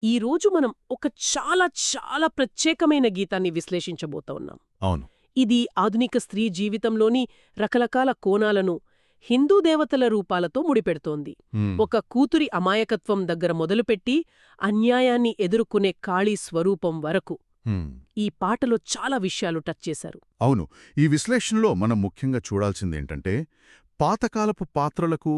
ఈరోజు మనం ఒక చాలా చాలా ప్రత్యేకమైన గీతాన్ని విశ్లేషించబోతా ఉన్నాం. అవును. ఇది ఆధునిక స్త్రీ జీవితంలోని రకరకాల కోణాలను హిందూ దేవతల రూపాలతో ముడిపెడుతోంది. ఒక కూతురి అమాయకత్వం దగ్గర మొదలుపెట్టి అన్యాయాన్ని ఎదుర్కొనే కాళీ స్వరూపం వరకు ఈ పాటలో చాలా విషయాలు టచ్ చేశారు. అవును. ఈ విశ్లేషణలో మనం ముఖ్యంగా చూడాల్సిందేంటంటే, పాతకాలపు పాత్రలకు,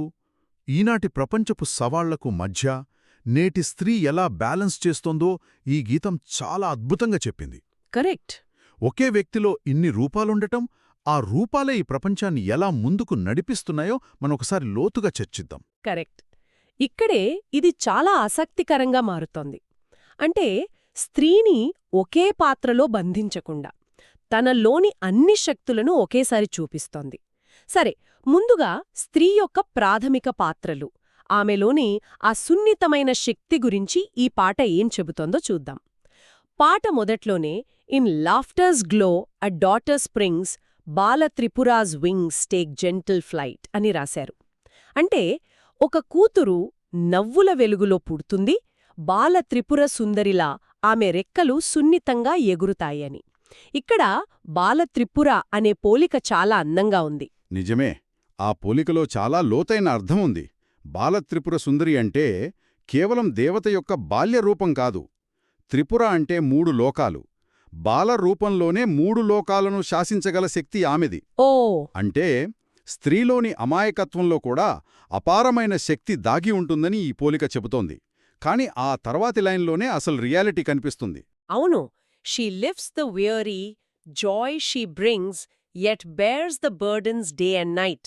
ఈనాటి ప్రపంచపు సవాళ్లకు మధ్య నేటి స్త్రీ ఎలా బ్యాలెన్స్ చేస్తోందో ఈ గీతం చాలా అద్భుతంగా చెప్పింది. కరెక్ట్. ఒకే వ్యక్తిలో ఇన్ని రూపాలుండటం, ఆ రూపాలే ఈ ప్రపంచాన్ని ఎలా ముందుకు నడిపిస్తున్నాయో మనొకసారి లోతుగా చర్చిద్దాం. కరెక్ట్. ఇక్కడే ఇది చాలా ఆసక్తికరంగా మారుతోంది. అంటే స్త్రీని ఒకే పాత్రలో బంధించకుండా తనలోని అన్ని శక్తులను ఒకేసారి చూపిస్తోంది. సరే, ముందుగా స్త్రీ యొక్క ప్రాథమిక పాత్రలు, ఆమెలోని ఆ సున్నితమైన శక్తి గురించి ఈ పాట ఏం చెబుతోందో చూద్దాం. పాట మొదట్లోనే in laughters glow a daughter springs Bala Tripura's wings take gentle flight అని రాశారు. అంటే ఒక కూతురు నవ్వుల వెలుగులో పుడుతుంది, బాల త్రిపుర సుందరిలా ఆమె రెక్కలు సున్నితంగా ఎగురుతాయని. ఇక్కడ బాల త్రిపుర అనే పోలిక చాలా అందంగా ఉంది. నిజమే, ఆ పోలికలో చాలా లోతైన అర్థం ఉంది. బాలత్రిపుర సుందరి అంటే కేవలం దేవత యొక్క బాల్యరూపం కాదు. త్రిపుర అంటే 3 లోకాలు. బాల రూపంలోనే 3 లోకాలను శాసించగల శక్తి ఆమెది. ఓ అంటే స్త్రీలోని అమాయకత్వంలో కూడా అపారమైన శక్తి దాగి ఉంటుందని ఈ పోలిక చెబుతోంది. కాని ఆ తర్వాతి లైన్లోనే అసలు రియాలిటీ కనిపిస్తుంది. అవును. She lifts the weary, Joy she brings, yet bears the burdens day and night.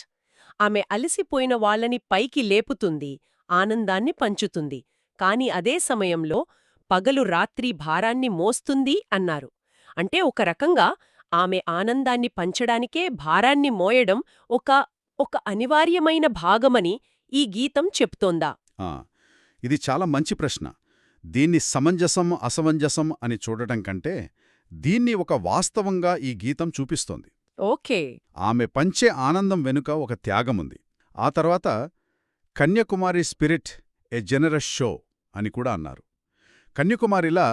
ఆమె అలసిపోయిన వాళ్ళని పైకి లేపుతుంది, ఆనందాన్ని పంచుతుంది. కాని అదే సమయంలో పగలు రాత్రి భారాన్ని మోస్తుంది అన్నారు. అంటే ఒక రకంగా ఆమె ఆనందాన్ని పంచడానికే భారాన్ని మోయడం ఒక అనివార్యమైన భాగమని ఈ గీతం చెప్తోందా? ఇది చాలా మంచి ప్రశ్న. దీన్ని సమంజసం అసమంజసం అని చూడటం కంటే దీన్ని ఒక వాస్తవంగా ఈ గీతం చూపిస్తోంది. ఓకే. ఆమె పంచే ఆనందం వెనుక ఒక త్యాగముంది. ఆ తర్వాత కన్యాకుమారి స్పిరిట్ ఎ జెనరస్ షో అని కూడా అన్నారు. కన్యాకుమారిలా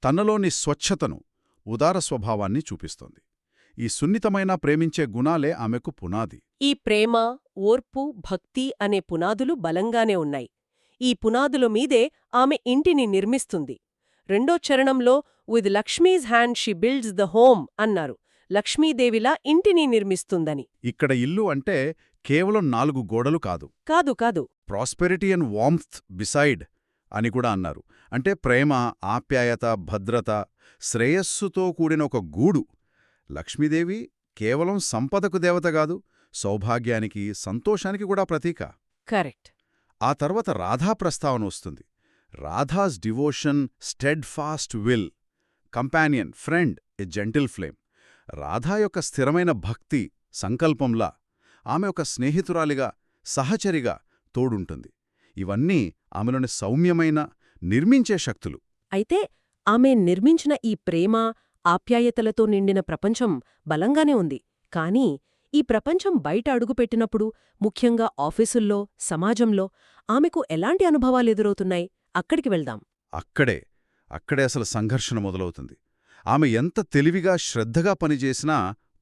తనలోని స్వచ్ఛతను, ఉదార స్వభావాన్ని చూపిస్తోంది. ఈ సున్నితమైన ప్రేమించే గుణాలే ఆమెకు పునాది. ఈ ప్రేమ, ఓర్పు, భక్తి అనే పునాదులు బలంగానే ఉన్నాయి. ఈ పునాదుల మీదే ఆమె ఇంటిని నిర్మిస్తుంది. రెండో చరణంలో with Lakshmi's hand she builds the home అన్నారు. లక్ష్మీదేవిలా ఇంటిని నిర్మిస్తుందని. ఇక్కడ ఇల్లు అంటే కేవలం 4 గోడలు కాదు. కాదు కాదు. ప్రాస్పెరిటీ అండ్ వార్మ్త్ బిసైడ్ అని కూడా అన్నారు. అంటే ప్రేమ, ఆప్యాయత, భద్రత, శ్రేయస్సుతో కూడిన ఒక గూడు. లక్ష్మీదేవి కేవలం సంపదకు దేవత కాదు, సౌభాగ్యానికి, సంతోషానికి కూడా ప్రతీక. కరెక్ట్. ఆ తర్వాత రాధా ప్రస్తావన వస్తుంది. Radha's devotion, steadfast will, companion, friend, a gentle flame. Radha యొక్క స్థిరమైన భక్తి, సంకల్పంలా ఆమె ఒక స్నేహితురాలిగా, సహచరిగా తోడుంటుంది. ఇవన్నీ ఆమెలోని సౌమ్యమైన, నిర్మించే శక్తులు. అయితే ఆమె నిర్మించిన ఈ ప్రేమ, ఆప్యాయతలతో నిండిన ప్రపంచం బలంగానే ఉంది. కానీ ఈ ప్రపంచం బయట అడుగుపెట్టినప్పుడు, ముఖ్యంగా ఆఫీసుల్లో, సమాజంలో ఆమెకు ఎలాంటి అనుభవాలెదురవుతున్నాయి? అక్కడికి వెళ్దాం. అక్కడే అసలు సంఘర్షణ మొదలవుతుంది. ఆమె ఎంత తెలివిగా, శ్రద్ధగా పనిచేసినా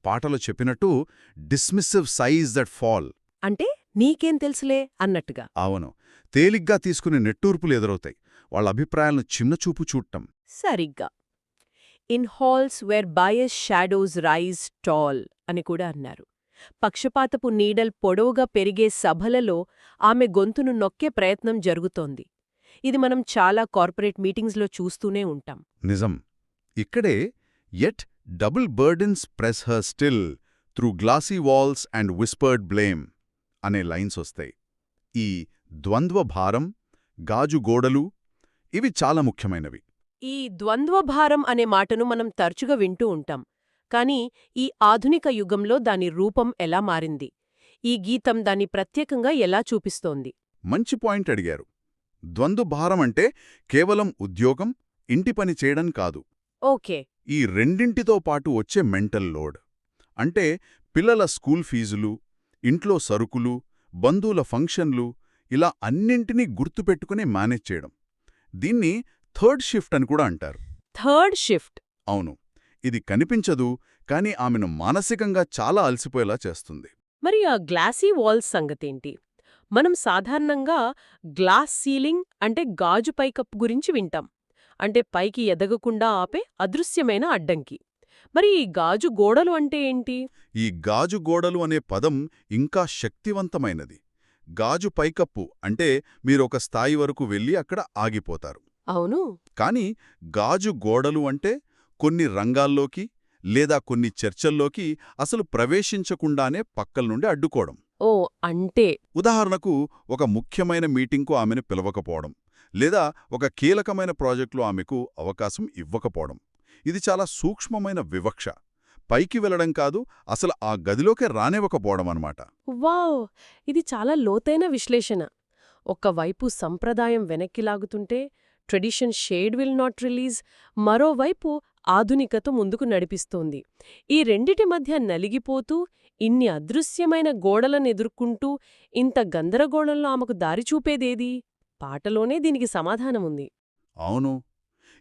పాటలో చెప్పినట్టు డిస్మిసివ్ సైజ్ దట్ ఫాల్. అంటే నీకేం తెలుసులే అన్నట్టుగా. అవును, తేలిగ్గా తీసుకుని నెట్టూర్పులు ఎదురవుతాయి. వాళ్ళ అభిప్రాయాలను చిన్నచూపు చూడటం. సరిగ్గా. In halls where bias shadows rise tall అని కూడా అన్నారు. పక్షపాతపు నీడల్ పొడవుగా పెరిగే సభలలో ఆమె గొంతును నొక్కే ప్రయత్నం జరుగుతోంది. ఇది మనం చాలా కార్పొరేట్ మీటింగ్స్లో చూస్తూనే ఉంటాం. నిజం. ఇక్కడే yet double burdens press her still through glassy walls and whispered blame అనే లైన్స్ వస్తాయి. ఈ ద్వంద్వభారం, గాజు గోడలు ఇవి చాలా ముఖ్యమైనవి. ఈ ద్వంద్వభారం అనే మాటను మనం తరచుగా వింటూ ఉంటాం. కానీ ఈ ఆధునిక యుగంలో దాని రూపం ఎలా మారింది? ఈ గీతం దాన్ని ప్రత్యేకంగా ఎలా చూపిస్తోంది? మంచి పాయింట్ అడిగారు. ద్వంద్వభారం అంటే కేవలం ఉద్యోగం, ఇంటి పని చేయడం కాదు. ఓకే. ఈ రెండింటితో పాటు వచ్చే మెంటల్ లోడ్. అంటే పిల్లల స్కూల్ ఫీజులు, ఇంట్లో సరుకులు, బంధువుల ఫంక్షన్లు, ఇలా అన్నింటినీ గుర్తుపెట్టుకుని మేనేజ్ చేయడం. దీన్ని థర్డ్ షిఫ్ట్ అని కూడా అంటారు. Third shift. అవును, ఇది కనిపించదు, కానీ ఆమెను మానసికంగా చాలా అలసిపోయేలా చేస్తుంది. మరి ఆ గ్లాసీ వాల్స్ సంగతేంటి? మనం సాధారణంగా గ్లాస్ సీలింగ్ అంటే గాజు పైకప్పు గురించి వింటాం. అంటే పైకి ఎదగకుండా ఆపే అదృశ్యమైన అడ్డంకి. మరి ఈ గాజు గోడలు అంటే ఏంటి? ఈ గాజు గోడలు అనే పదం ఇంకా శక్తివంతమైనది. గాజు పైకప్పు అంటే మీరొక స్థాయి వరకు వెళ్ళి అక్కడ ఆగిపోతారు. అవును. కాని గాజు గోడలు అంటే కొన్ని రంగాల్లోకి లేదా కొన్ని చర్చల్లోకి అసలు ప్రవేశించకుండానే పక్కల నుండి అడ్డుకోవడం. ఓ, అంటే ఉదాహరణకు, ఒక ముఖ్యమైన మీటింగ్కు ఆమెను పిలవకపోవడం, లేదా ఒక కీలకమైన ప్రాజెక్టులో ఆమెకు అవకాశం ఇవ్వకపోవడం. ఇది చాలా సూక్ష్మమైన వివక్ష. పైకి వెళ్లడం కాదు, అసలు ఆ గదిలోకే రానివ్వకపోవడం అన్నమాట. వావ్! ఇది చాలా లోతైన విశ్లేషణ. ఒకవైపు సంప్రదాయం వెనక్కి లాగుతుంటే tradition shade will not release, మరోవైపు ఆధునికత ముందుకు నడిపిస్తోంది. ఈ రెండిటి మధ్య నలిగిపోతూ ఇన్ని అదృశ్యమైన గోడలనెదుర్కొంటూ ఇంత గందరగోళంలో ఆమెకు దారి చూపేదేది? పాటలోనే దీనికి సమాధానముంది. అవును,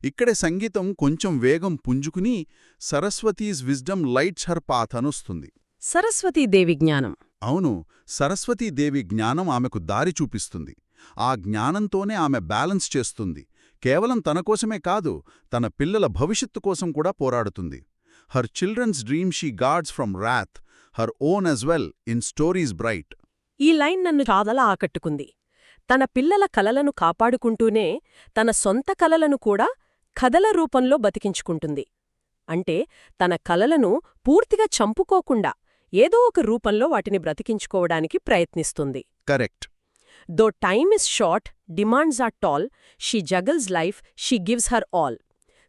ఇక్కడే సంగీతం కొంచెం వేగం పుంజుకుని Saraswati's wisdom lights her path అనొస్తుంది. సరస్వతీదేవి జ్ఞానం. అవును, సరస్వతీదేవి జ్ఞానం ఆమెకు దారి చూపిస్తుంది. ఆ జ్ఞానంతోనే ఆమె బ్యాలెన్స్ చేస్తుంది. కేవలం తన కోసమే కాదు, తన పిల్లల భవిష్యత్తు కోసం కూడా పోరాడుతుంది. Her children's dream she guards from wrath, her own as well in stories bright. ఈ లైన్ నన్ను చాలా ఆకట్టుకుంది. తన పిల్లల కలలను కాపాడుకుంటూనే తన సొంత కలలను కూడా కథల రూపంలో బతికించుకుంటుంది. అంటే తన కలలను పూర్తిగా చంపుకోకుండా ఏదో ఒక రూపంలో వాటిని బ్రతికించుకోవడానికి ప్రయత్నిస్తుంది. Correct. Though time is short, demands are tall, she juggles life, she gives her all.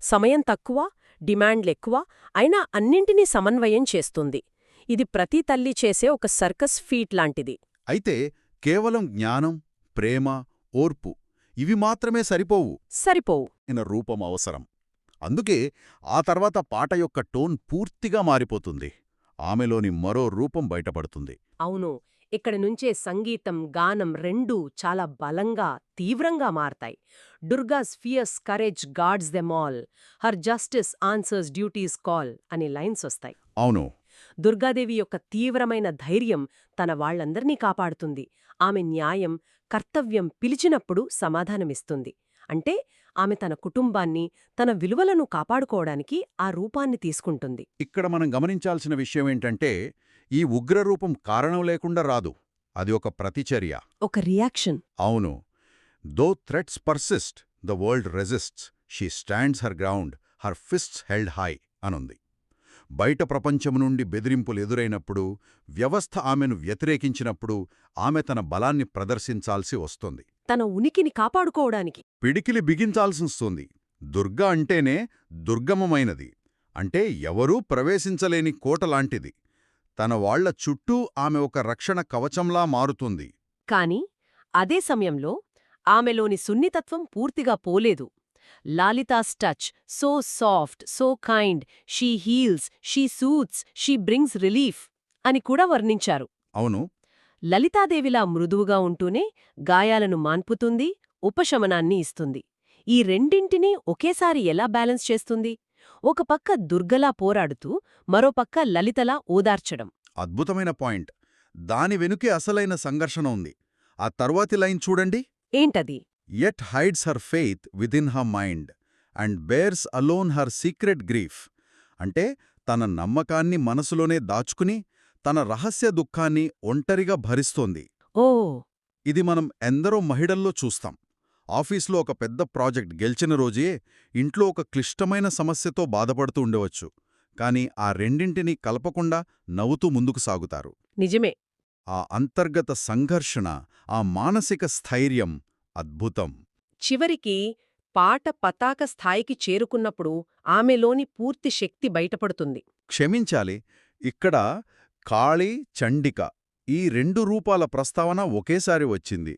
సమయం తక్కువ, డిమాండ్లెక్కువ, అయినా అన్నింటినీ సమన్వయం చేస్తుంది. ఇది ప్రతి తల్లి చేసే ఒక సర్కస్ ఫీట్ లాంటిది. అయితే కేవలం జ్ఞానం, ప్రేమ, ఓర్పు ఇవి మాత్రమే సరిపోవు. ఇన రూపం అవసరం. అందుకే ఆ తర్వాత పాట యొక్క టోన్ పూర్తిగా మారిపోతుంది. ఆమెలోని మరో రూపం బయటపడుతుంది. అవును, ఇక్కడి నుంచే సంగీతం, గానం రెండూ చాలా బలంగా, తీవ్రంగా మారతాయి. Durga's fierce courage guards them all, her justice answers duties call అనే లైన్స్ వస్తాయి. అవును, దుర్గాదేవి యొక్క తీవ్రమైన ధైర్యం తన వాళ్లందర్నీ కాపాడుతుంది. ఆమె న్యాయం, కర్తవ్యం పిలిచినప్పుడు సమాధానమిస్తుంది. అంటే ఆమె తన కుటుంబాన్ని, తన విలువలను కాపాడుకోవడానికి ఆ రూపాన్ని తీసుకుంటుంది. ఇక్కడ మనం గమనించాల్సిన విషయమేంటంటే, ఈ ఉగ్రరూపం కారణం లేకుండా రాదు. అది ఒక ప్రతిచర్య, ఒక రియాక్షన్. అవును. Though threats persist, the world resists, she stands her ground, her fists held high అనుంది. బయట ప్రపంచం నుండి బెదిరింపులు ఎదురైనప్పుడు, వ్యవస్థ ఆమెను వ్యతిరేకించినప్పుడు ఆమె తన బలాన్ని ప్రదర్శించాల్సి వస్తుంది. తన ఉనికిని కాపాడుకోవడానికి పిడికిలి బిగించాల్సొస్తుంది. దుర్గా అంటేనే దుర్గమమైనది. అంటే ఎవరూ ప్రవేశించలేని కోటలాంటిది. తన వాళ్ల చుట్టూ ఆమె ఒక రక్షణ కవచంలా మారుతుంది. కాని అదే సమయంలో ఆమెలోని సున్నితత్వం పూర్తిగా పోలేదు. Lalita's touch, so soft, so kind, she heals, she soothes, she brings relief అని కూడా వర్ణించారు. అవును, లలితాదేవిలా మృదువుగా ఉంటూనే గాయాలను మాన్పుతుంది, ఉపశమనాన్ని ఇస్తుంది. ఈ రెండింటినీ ఒకేసారి ఎలా బ్యాలెన్స్ చేస్తుంది? ఒక పక్క దుర్గలా పోరాడుతూ, మరోపక్క లలితలా ఓదార్చడం. అద్భుతమైన పాయింట్. దాని వెనుకే అసలైన సంఘర్షణ ఉంది. ఆ తర్వాతి లైన్ చూడండి. ఏంటది? Yet hides her faith within her mind and bears alone her secret grief. అంటే తన నమ్మకాన్ని మనసులోనే దాచుకుని తన రహస్య దుఃఖాన్ని ఒంటరిగా భరిస్తోంది. ఓ, ఇది మనం ఎందరో మహిళల్లో చూస్తాం. ఆఫీస్లో ఒక పెద్ద ప్రాజెక్ట్ గెలిచిన రోజే ఇంట్లో ఒక క్లిష్టమైన సమస్యతో బాధపడుతూ ఉండవచ్చు. కాని ఆ రెండింటినీ కలపకుండా నవ్వుతూ ముందుకు సాగుతారు. నిజమే. ఆ అంతర్గత సంఘర్షణ, ఆ మానసిక స్థైర్యం అద్భుతం. చివరికి పాట పతాక స్థాయికి చేరుకున్నప్పుడు ఆమెలోని పూర్తి శక్తి బయటపడుతుంది. క్షమించాలి, ఇక్కడ కాళీ, చండిక ఈ రెండు రూపాల ప్రస్తావన ఒకేసారి వచ్చింది.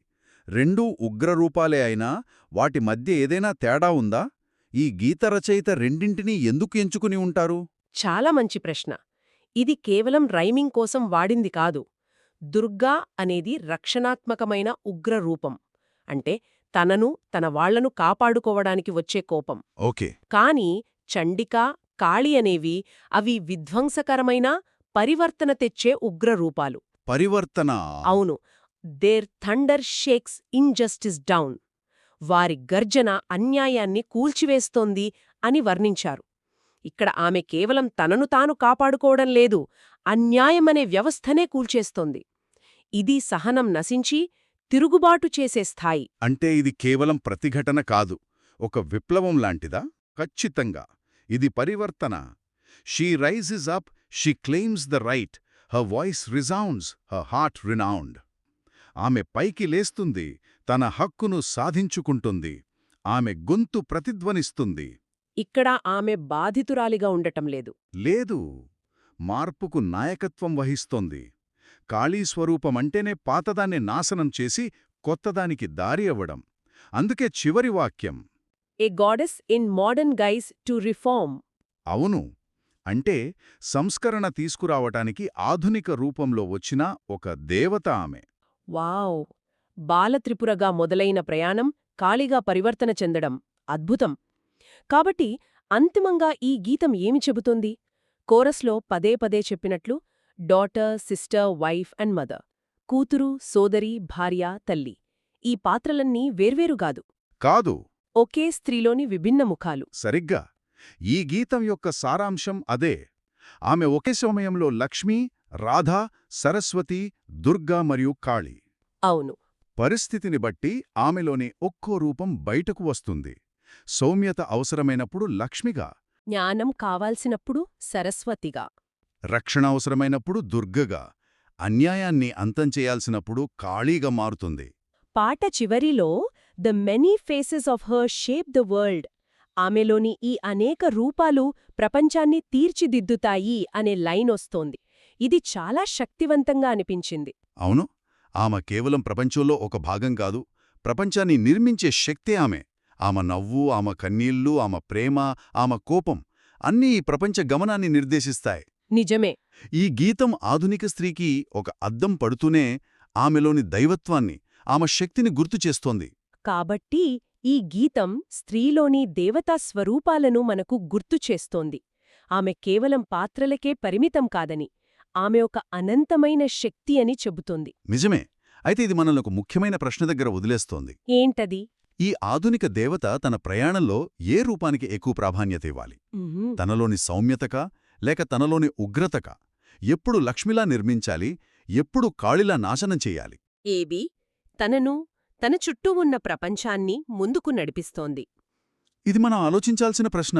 రెండూ ఉగ్రరూపాలే అయినా వాటి మధ్య ఏదైనా తేడా ఉందా? ఈ గీత రచయిత రెండింటినీ ఎందుకు ఎంచుకుని ఉంటారు? చాలా మంచి ప్రశ్న. ఇది కేవలం రైమింగ్ కోసం వాడింది కాదు. దుర్గా అనేది రక్షణాత్మకమైన ఉగ్రరూపం. అంటే తనను తన వాళ్లను కాపాడుకోవడానికి వచ్చే కోపం. ఓకే. కాని చండిక, కాళి అనేవి అవి విధ్వంసకరమైన, పరివర్తన తెచ్చే ఉగ్రరూపాలు. పరివర్తన. అవును. There thunder shakes injustice down. వారి గర్జన అన్యాయాన్ని కూల్చివేస్తోంది అని వర్ణించారు. ఇక్కడ ఆమె కేవలం తనను తాను కాపాడుకోవడం లేదు, అన్యాయమనే వ్యవస్థనే కూల్చేస్తోంది. ఇది సహనం నశించి తిరుగుబాటు చేసే స్థాయి. అంటే ఇది కేవలం ప్రతిఘటన కాదు, ఒక విప్లవం లాంటిదా? ఖచ్చితంగా. ఇది పరివర్తన. She rises up, she claims the right, her voice resounds, her heart renown. ఆమె పైకి లేస్తుంది, తన హక్కును సాధించుకుంటుంది, ఆమె గొంతు ప్రతిధ్వనిస్తుంది. ఇక్కడ ఆమె బాధితురాలిగా ఉండటం లేదు. లేదు, మార్పుకు నాయకత్వం వహిస్తోంది. కాళీ స్వరూపమంటేనే పాతదాన్ని నాశనం చేసి కొత్తదానికి దారి అవ్వడం. అందుకే చివరి వాక్యం, a goddess in modern guise to reform. అవును, అంటే సంస్కరణ తీసుకురావటానికి ఆధునిక రూపంలో వచ్చిన ఒక దేవత ఆమె. వావ్! బాలత్రిపురగా మొదలైన ప్రయాణం కాళిగా పరివర్తన చెందడం అద్భుతం. కాబట్టి అంతిమంగా ఈ గీతం ఏమి చెబుతోంది? కోరస్లో పదే పదే చెప్పినట్లు daughter, sister, wife and mother. కూతురు, సోదరి, భార్య, తల్లి. ఈ పాత్రలన్నీ వేర్వేరుగాదు, కాదు, ఒకే స్త్రీలోని విభిన్న ముఖాలు. సరిగ్గా. ఈ గీతం యొక్క సారాంశం అదే. ఆమె ఒకే సమయంలో లక్ష్మీ, రాధ, సరస్వతి, దుర్గా మరియు కాళి. అవును. పరిస్థితిని బట్టి ఆమెలోని ఒక్కో రూపం బయటకు వస్తుంది. సౌమ్యత అవసరమైనప్పుడు లక్ష్మిగా, జ్ఞానం కావాల్సినప్పుడు సరస్వతిగా, రక్షణ అవసరమైనప్పుడు దుర్గగా, అన్యాయాన్ని అంతం చేయాల్సినప్పుడు కాళీగా మారుతుంది. పాట చివరిలో the many faces of her shape the world, ఆమెలోని ఈ అనేక రూపాలు ప్రపంచాన్ని తీర్చిదిద్దుతాయి అనే లైన్ వస్తోంది. ఇది చాలా శక్తివంతంగా అనిపించింది. అవును, ఆమె కేవలం ప్రపంచంలో ఒక భాగం కాదు, ప్రపంచాన్ని నిర్మించే శక్తే ఆమె. ఆమె నవ్వు, ఆమె కన్నీళ్లు, ఆమె ప్రేమ, ఆమె కోపం అన్నీ ఈ ప్రపంచ గమనాన్ని నిర్దేశిస్తాయి. నిజమే. ఈ గీతం ఆధునిక స్త్రీకి ఒక అద్దం పడుతూనే ఆమెలోని దైవత్వాన్ని, ఆమె శక్తిని గుర్తుచేస్తోంది. కాబట్టి ఈ గీతం స్త్రీలోని దేవతా స్వరూపాలను మనకు గుర్తుచేస్తోంది. ఆమె కేవలం పాత్రలకే పరిమితం కాదని, ఆమె ఒక అనంతమైన శక్తి అని చెబుతోంది. నిజమే. అయితే ఇది మనల్ని ఒక ముఖ్యమైన ప్రశ్న దగ్గర వదిలేస్తోంది. ఏంటది? ఈ ఆధునిక దేవత తన ప్రయాణంలో ఏ రూపానికి ఎక్కువ ప్రాధాన్యత ఇవ్వాలి? తనలోని సౌమ్యతకా లేక తనలోని ఉగ్రతకా? ఎప్పుడు లక్ష్మిలా నిర్మించాలి, ఎప్పుడు కాళిలా నాశనం చెయ్యాలి? ఏబీ తనను, తన చుట్టూ ఉన్న ప్రపంచాన్ని ముందుకు నడిపిస్తోంది. ఇది మనం ఆలోచించాల్సిన ప్రశ్న.